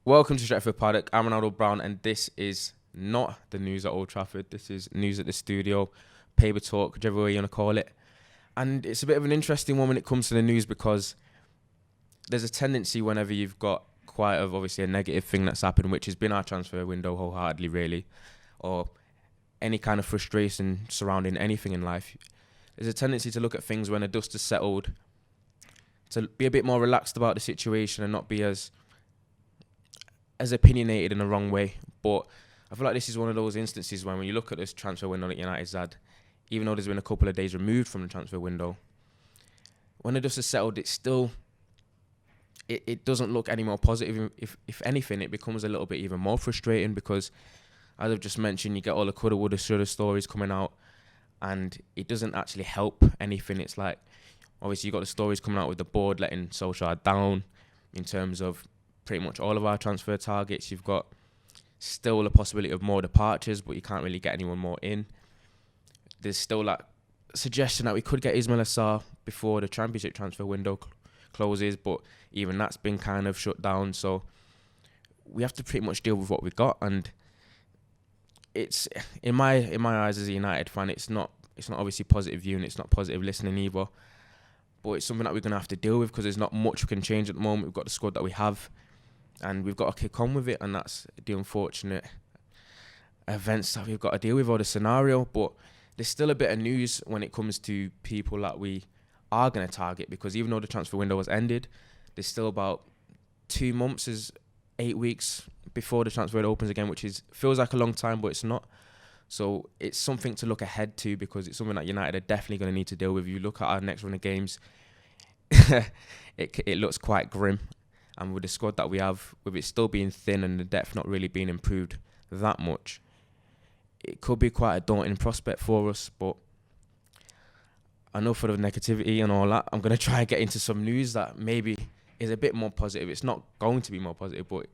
Welcome to Stretford Paddock. I'm Ronaldo Brown, and this is not the news at Old Trafford. This is news at the studio, paper talk, whichever way you want to call it. And it's a bit of an interesting one when it comes to the news because there's a tendency whenever you've got quite obviously a negative thing that's happened, which has been our transfer window wholeheartedly, really, or any kind of frustration surrounding anything in life. There's a tendency to look at things when the dust has settled, to be a bit more relaxed about the situation and not be as opinionated in the wrong way. But I feel like this is one of those instances when you look at this transfer window that United's had, even though there's been a couple of days removed from the transfer window, when the dust has settled, it's still, it doesn't look any more positive. If anything, it becomes a little bit even more frustrating because, as I've just mentioned, you get all the coulda, woulda, shoulda stories coming out, and it doesn't actually help anything. It's like, obviously, you've got the stories coming out with the board letting Solskjaer down in terms of pretty much all of our transfer targets. You've got still the possibility of more departures, but you can't really get anyone more in. There's still that suggestion that we could get Ismail Assar before the Championship transfer window closes, but even that's been kind of shut down. So we have to pretty much deal with what we've got, and it's in my eyes as a United fan, it's not obviously positive view and it's not positive listening either. But it's something that we're going to have to deal with because there's not much we can change at the moment. We've got the squad that we have, and we've got to kick on with it, and that's the unfortunate events that we've got to deal with, or the scenario. But there's still a bit of news when it comes to people that we are going to target, because even though the transfer window has ended, there's still about 2 months, is 8 weeks before the transfer window opens again, which feels like a long time, but it's not. So it's something to look ahead to, because it's something that United are definitely going to need to deal with. You look at our next run of games, it looks quite grim. And with the squad that we have, with it still being thin and the depth not really being improved that much, it could be quite a daunting prospect for us. But enough of the negativity and all that. I'm going to try and get into some news that maybe is a bit more positive. It's not going to be more positive, but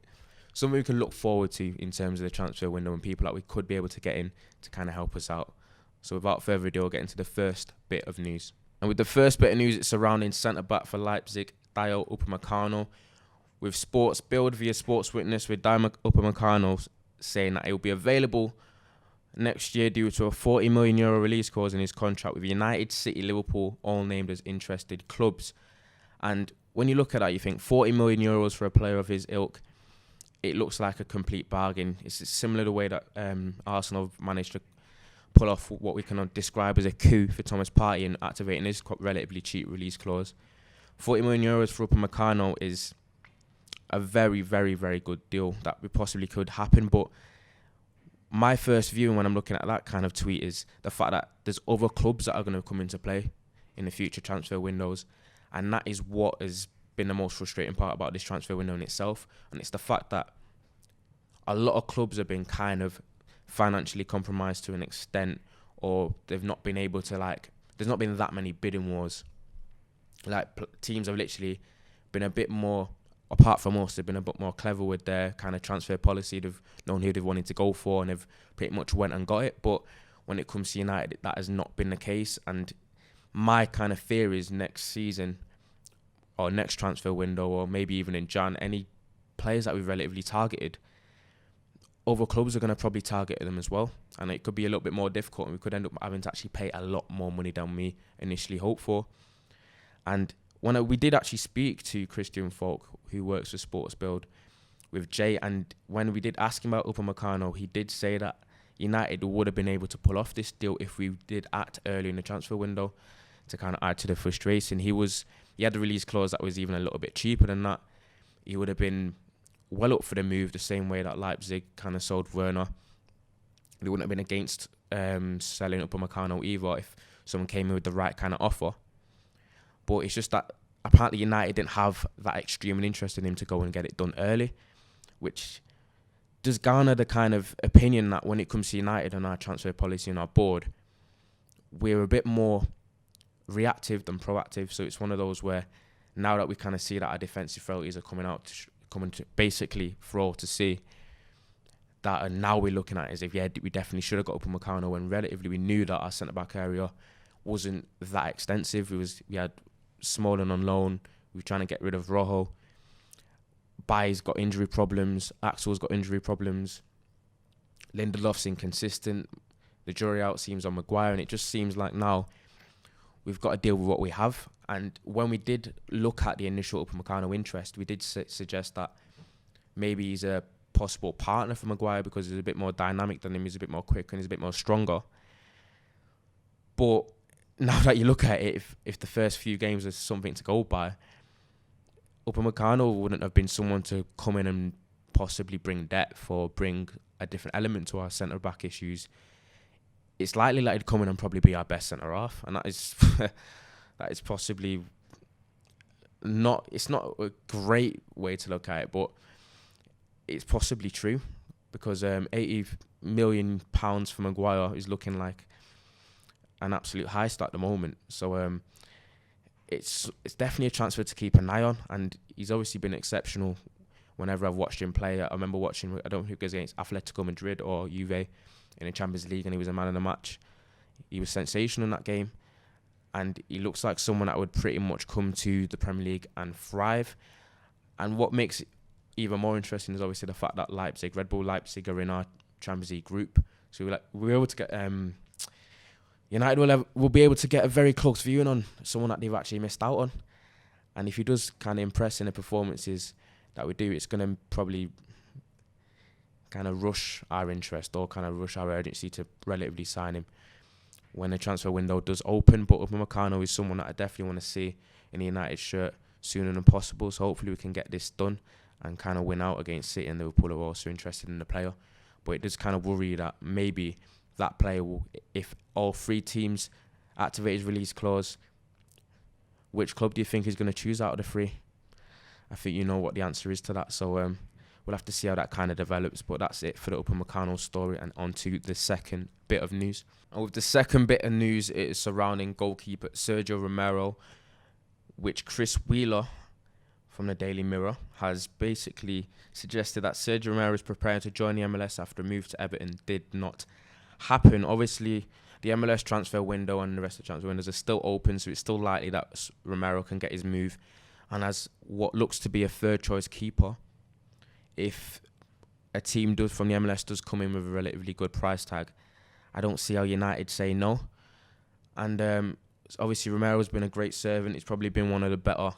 something we can look forward to in terms of the transfer window and people that we could be able to get in to kind of help us out. So without further ado, I'll get into the first bit of news. And with the first bit of news, it's surrounding centre-back for Leipzig, Dayot Upamecano. With Sports Build via Sports Witness, with Dayot Upamecano saying that he will be available next year due to a €40 million release clause in his contract with United, City, Liverpool, all named as interested clubs. And when you look at that, you think €40 million for a player of his ilk, it looks like a complete bargain. It's similar to the way that Arsenal have managed to pull off what we can describe as a coup for Thomas Partey and activating his relatively cheap release clause. €40 million for Upamecano is a very, very, very good deal that we possibly could happen. But my first view when I'm looking at that kind of tweet is the fact that there's other clubs that are going to come into play in the future transfer windows. And that is what has been the most frustrating part about this transfer window in itself. And it's the fact that a lot of clubs have been kind of financially compromised to an extent, or they've not been able to, there's not been that many bidding wars. Teams have literally been a bit more, apart from us, they've been a bit more clever with their kind of transfer policy. They've known who they've wanted to go for, and they've pretty much went and got it. But when it comes to United, that has not been the case. And my kind of fear is next season, or next transfer window, or maybe even in Jan, any players that we've relatively targeted, other clubs are going to probably target them as well. And it could be a little bit more difficult, and we could end up having to actually pay a lot more money than we initially hoped for. And when we did actually speak to Christian Falk, who works for Sports Build, with Jay, and when we did ask him about Upamecano, he did say that United would have been able to pull off this deal if we did act early in the transfer window to kind of add to the frustration. He had a release clause that was even a little bit cheaper than that. He would have been well up for the move, the same way that Leipzig kind of sold Werner. They wouldn't have been against selling Upamecano either if someone came in with the right kind of offer. But it's just that apparently United didn't have that extreme interest in him to go and get it done early, which does garner the kind of opinion that when it comes to United and our transfer policy and our board, we're a bit more reactive than proactive. So it's one of those where now that we kind of see that our defensive frailties are coming to basically for all to see, that and now we're looking at it as if, yeah, we definitely should have got Upamecano, when relatively we knew that our centre-back area wasn't that extensive. We had Smalling on loan. We were trying to get rid of Rojo. Baye's got injury problems. Axel's got injury problems. Lindelof's inconsistent. The jury out seems on Maguire, and it just seems like now we've got to deal with what we have. And when we did look at the initial Upamecano interest, we did suggest that maybe he's a possible partner for Maguire because he's a bit more dynamic than him, he's a bit more quick and he's a bit more stronger. But now that you look at it, if the first few games are something to go by, Upamecano wouldn't have been someone to come in and possibly bring depth or bring a different element to our centre-back issues. It's likely that he'd come in and probably be our best centre-half, and that is that is possibly not... It's not a great way to look at it, but it's possibly true, because £80 million for Maguire is looking like an absolute heist at the moment. So it's definitely a transfer to keep an eye on, and he's obviously been exceptional whenever I've watched him play. I remember watching, I don't know who it was against, Atletico Madrid or Juve in the Champions League, and he was a man of the match. He was sensational in that game, and he looks like someone that would pretty much come to the Premier League and thrive. And what makes it even more interesting is obviously the fact that Red Bull Leipzig are in our Champions League group. So we're able to get... United will be able to get a very close viewing on someone that they've actually missed out on. And if he does kind of impress in the performances that we do, it's going to probably kind of rush our interest or kind of rush our urgency to relatively sign him when the transfer window does open. But Upamecano is someone that I definitely want to see in the United shirt sooner than possible. So hopefully we can get this done and kind of win out against City and Liverpool, are also interested in the player. But it does kind of worry that maybe that player will, if all three teams activate his release clause, which club do you think is going to choose out of the three? I think you know what the answer is to that. So we'll have to see how that kind of develops. But that's it for the Upamecano story, and on to the second bit of news. And with the second bit of news, it is surrounding goalkeeper Sergio Romero, which Chris Wheeler from the Daily Mirror has basically suggested that Sergio Romero is preparing to join the MLS after a move to Everton did not happen. Obviously, the MLS transfer window and the rest of the transfer windows are still open, so it's still likely that Romero can get his move. And as what looks to be a third choice keeper, if a team from the MLS does come in with a relatively good price tag, I don't see how United say no. And obviously Romero's been a great servant. He's probably been one of the better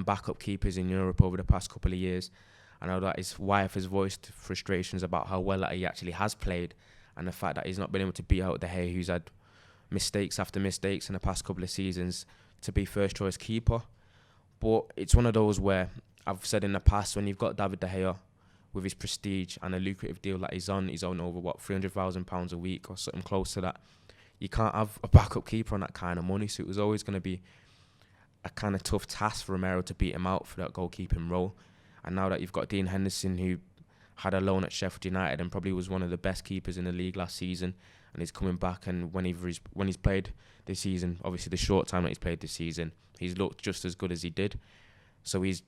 backup keepers in Europe over the past couple of years. I know that his wife has voiced frustrations about how well that he actually has played, and the fact that he's not been able to beat out De Gea, who's had mistakes after mistakes in the past couple of seasons, to be first choice keeper. But it's one of those where I've said in the past, when you've got David De Gea with his prestige and a lucrative deal that he's on over £300,000 a week or something close to that, you can't have a backup keeper on that kind of money. So it was always going to be a kind of tough task for Romero to beat him out for that goalkeeping role. And now that you've got Dean Henderson, who had a loan at Sheffield United and probably was one of the best keepers in the league last season, and he's coming back, and when he's played this season, obviously the short time that he's played this season, he's looked just as good as he did. So he's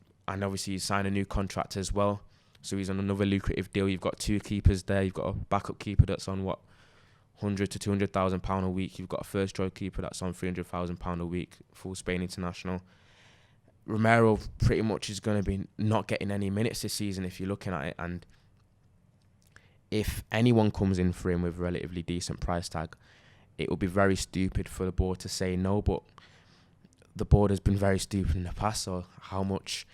signed a new contract as well. So he's on another lucrative deal. You've got two keepers there. You've got a backup keeper that's on £100,000 to £200,000 a week. You've got a first choice keeper that's on £300,000 a week, full Spain international. Romero pretty much is going to be not getting any minutes this season if you're looking at it. And if anyone comes in for him with a relatively decent price tag, it would be very stupid for the board to say no. But the board has been very stupid in the past, so how much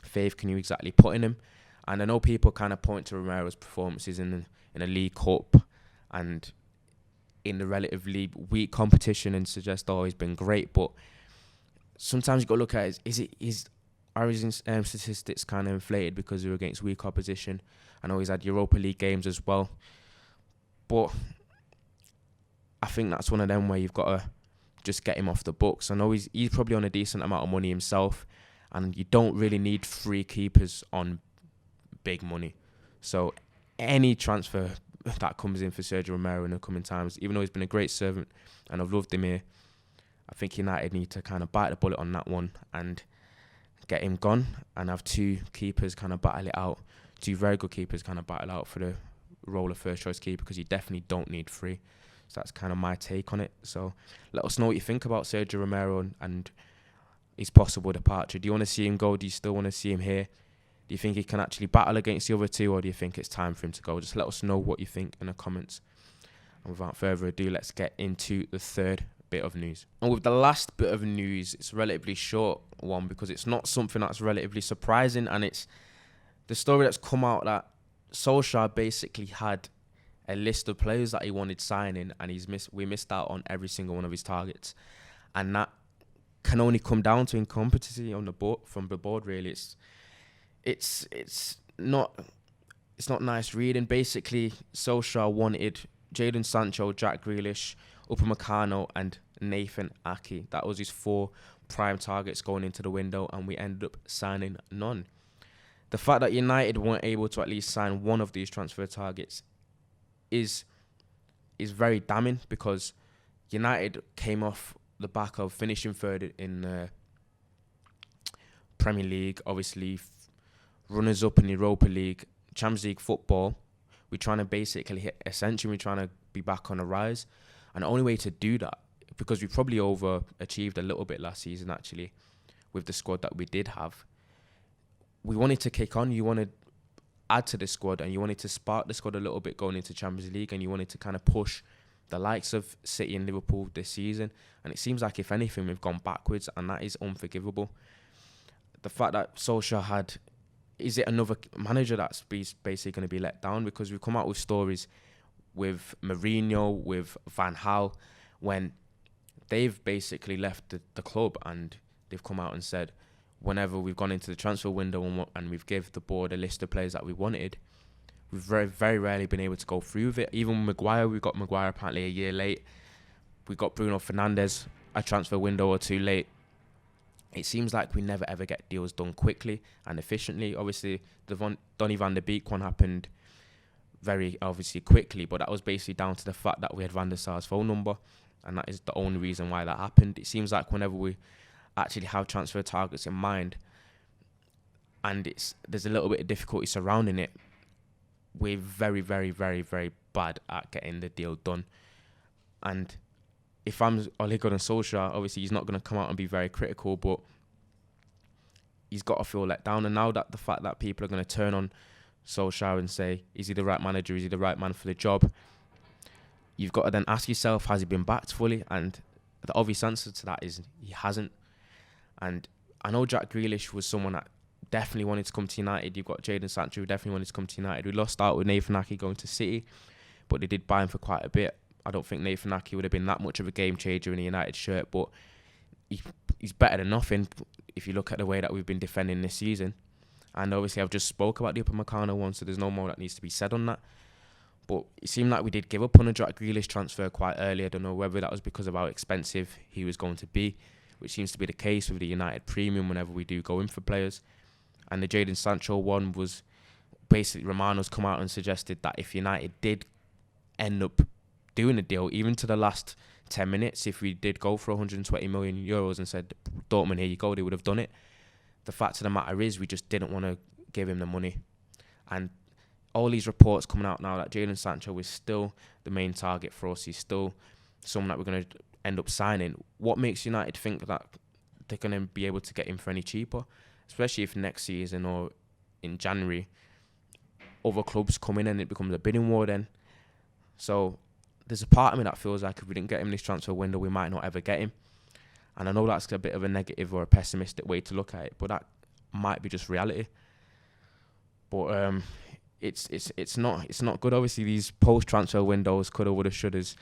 faith can you exactly put in him? And I know people kind of point to Romero's performances in a League Cup and in the relatively weak competition and suggest, he's been great. But sometimes you've got to look at are his statistics kind of inflated because they were against weak opposition? I know he's had Europa League games as well. But I think that's one of them where you've got to just get him off the books. I know he's probably on a decent amount of money himself, and you don't really need three keepers on big money. So any transfer that comes in for Sergio Romero in the coming times, even though he's been a great servant and I've loved him here, I think United need to kind of bite the bullet on that one and get him gone and have two keepers kind of battle it out. Two very good keepers kind of battle out for the role of first choice keeper, because you definitely don't need three. So that's kind of my take on it. So let us know what you think about Sergio Romero and his possible departure. Do you want to see him go? Do you still want to see him here? Do you think he can actually battle against the other two, or do you think it's time for him to go? Just let us know what you think in the comments. And without further ado, let's get into the third bit of news. And with the last bit of news, it's a relatively short one because it's not something that's relatively surprising, and it's the story that's come out that Solskjaer basically had a list of players that he wanted signing, and we missed out on every single one of his targets, and that can only come down to incompetency on the board, from the board. Really, it's not nice reading. Basically, Solskjaer wanted Jadon Sancho, Jack Grealish, Upamecano and Nathan Ake. That was his 4 prime targets going into the window, and we ended up signing none. The fact that United weren't able to at least sign one of these transfer targets is very damning, because United came off the back of finishing third in the Premier League, obviously runners-up in the Europa League, Champions League football. We're trying to basically hit ascension. We're trying to be back on the rise. And the only way to do that, because we probably overachieved a little bit last season, actually, with the squad that we did have. We wanted to kick on. You wanted to add to the squad, and you wanted to spark the squad a little bit going into Champions League, and you wanted to kind of push the likes of City and Liverpool this season. And it seems like, if anything, we've gone backwards, and that is unforgivable. The fact that Solskjaer had... Is it another manager that's basically going to be let down? Because we've come out with stories with Mourinho, with Van Gaal, when they've basically left the club, and they've come out and said, whenever we've gone into the transfer window and we've given the board a list of players that we wanted, we've very, very rarely been able to go through with it. Even Maguire, we got Maguire apparently a year late. We got Bruno Fernandes a transfer window or 2 late. It seems like we never ever get deals done quickly and efficiently. Obviously, the Donny van der Beek one happened very obviously quickly, but that was basically down to the fact that we had Van der Sar's phone number, and that is the only reason why that happened. It seems like whenever we actually have transfer targets in mind, and there's a little bit of difficulty surrounding it, we're very, very, very, very bad at getting the deal done. And if I'm Ole Gunnar Solskjaer, obviously he's not going to come out and be very critical, but he's got to feel let down. And now that the fact that people are going to turn on Solskjaer and say, is he the right manager? Is he the right man for the job? You've got to then ask yourself, has he been backed fully? And the obvious answer to that is he hasn't. And I know Jack Grealish was someone that definitely wanted to come to United. You've got Jadon Sancho who definitely wanted to come to United. We lost out with Nathan Ake going to City, but they did buy him for quite a bit. I don't think Nathan Ake would have been that much of a game changer in a United shirt, but he's better than nothing if you look at the way that we've been defending this season. And obviously I've just spoke about the Upamecano one, so there's no more that needs to be said on that. But it seemed like we did give up on a Jack Grealish transfer quite early. I don't know whether that was because of how expensive he was going to be, which seems to be the case with the United premium whenever we do go in for players. And the Jadon Sancho one was basically Romano's come out and suggested that if United did end up doing a deal, even to the last 10 minutes, if we did go for 120 million euros and said, Dortmund, here you go, they would have done it. The fact of the matter is we just didn't want to give him the money. And all these reports coming out now that Jadon Sancho is still the main target for us. He's still someone that we're going to end up signing. What makes United think that they're going to be able to get him for any cheaper? Especially if next season or in January, other clubs come in and it becomes a bidding war then. So there's a part of me that feels like if we didn't get him this transfer window, we might not ever get him. And I know that's a bit of a negative or a pessimistic way to look at it, but that might be just reality. But it's not good. Obviously, these post-transfer windows, coulda, woulda, shouldas,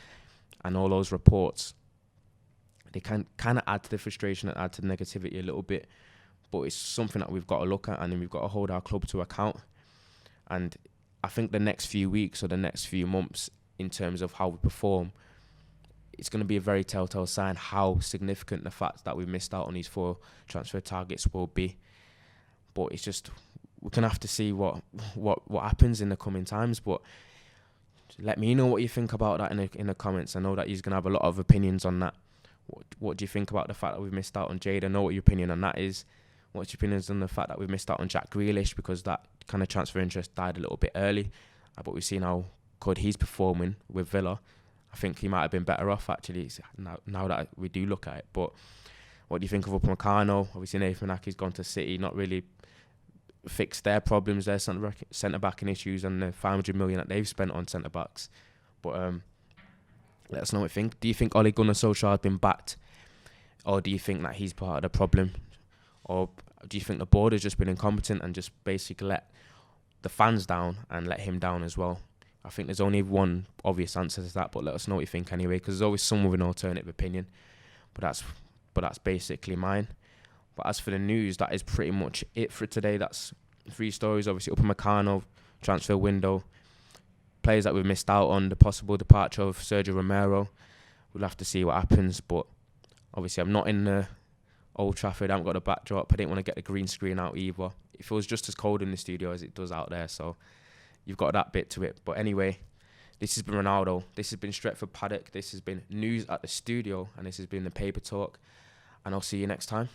and all those reports, they can kind of add to the frustration and add to the negativity a little bit. But it's something that we've got to look at, and then we've got to hold our club to account. And I think the next few weeks or the next few months, in terms of how we perform, it's going to be a very telltale sign how significant the fact that we missed out on these 4 transfer targets will be. But it's just, we're going to have to see what happens in the coming times. But let me know what you think about that in the comments. I know that you're going to have a lot of opinions on that. What do you think about the fact that we've missed out on Jade? I know what your opinion on that is. What's your opinions on the fact that we've missed out on Jack Grealish, because that kind of transfer interest died a little bit early. But we've seen how good he's performing with Villa. I think he might have been better off actually now that we do look at it. But what do you think of Upamecano? Obviously Nathan Ake's gone to City, not really fix their problems, their centre backing issues, and the 500 million that they've spent on centre backs. But let us know what you think. Do you think Ole Gunnar Solskjaer has been backed, or do you think that he's part of the problem, or do you think the board has just been incompetent and just basically let the fans down and let him down as well? I think there's only one obvious answer to that, but let us know what you think anyway, because there's always someone with an alternative opinion. But that's basically mine. But as for the news, that is pretty much it for today. That's 3 stories. Obviously, Upamecano, transfer window, players that we've missed out on, the possible departure of Sergio Romero. We'll have to see what happens. But obviously, I'm not in the Old Trafford. I haven't got a backdrop. I didn't want to get the green screen out either. It feels just as cold in the studio as it does out there. So you've got that bit to it. But anyway, this has been Ronaldo. This has been Stretford Paddock. This has been News at the Studio. And this has been the Paper Talk. And I'll see you next time.